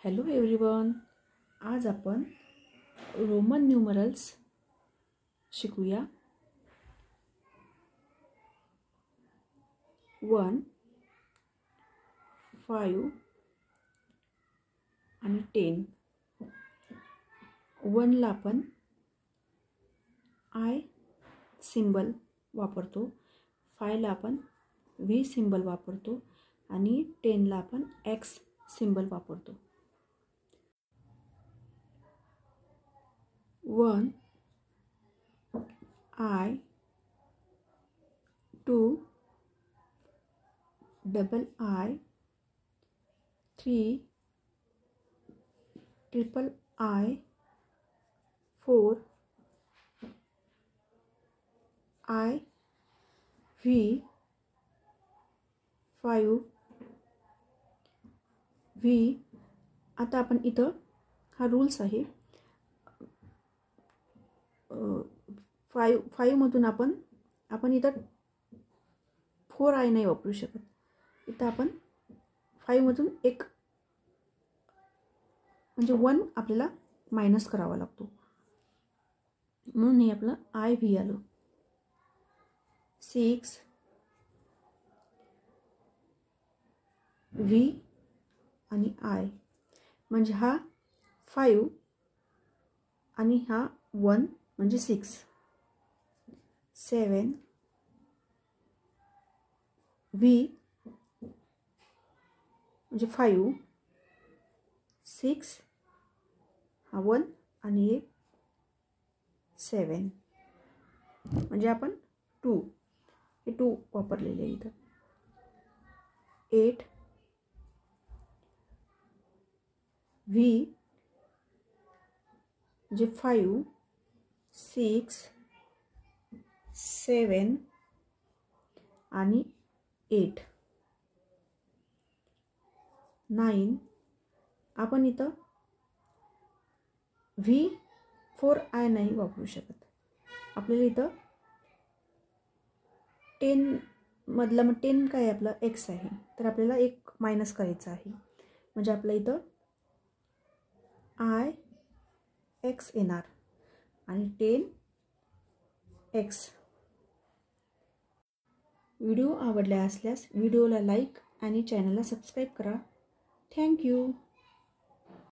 Hello everyone, आज आपण Roman numerals शिकूया। 1, 5 आणि 10। 1 ला आपण आय सिंबल वापरतो, 5 ला आपण व्ही सिंबल वापरतो आणि 10 ला आपण एक्स सिंबल वापरतो। 1 I, 2 double I, 3 triple I, 4 I V, 5 V। आता आपण इथं हा रूल्स आहे, 5 मधून आपण इथं 4 I नाही वापरू शकत। इथं आपण 5 मधून एक म्हणजे 1 आपल्याला मायनस करावा लागतो, म्हणून हे आपलं आय व्ही आलं। 6 व्ही आणि आय, म्हणजे हा 5 आणि हा 1 म्हणजे 6। 7 व्ही म्हणजे 5, 6 हा 1 आणि हे 7, म्हणजे आपण 2 हे 2 वापरलेले इथं। 8 व्ही म्हणजे 5, 6, 7 आणि 8। 9 आपण इथं व्ही 4 आय नाही वापरू शकत, आपल्याला इथं 10 मधला मग 10 काय आपलं एक्स आहे, तर आपल्याला एक मायनस करायचं आहे, म्हणजे आपलं इथं आय एक्स येणार आणि 10 एक्स। व्हिडिओ आवडला असल्यास व्हिडिओला लाईक आणि चॅनलला सबस्क्राईब करा। थँक्यू।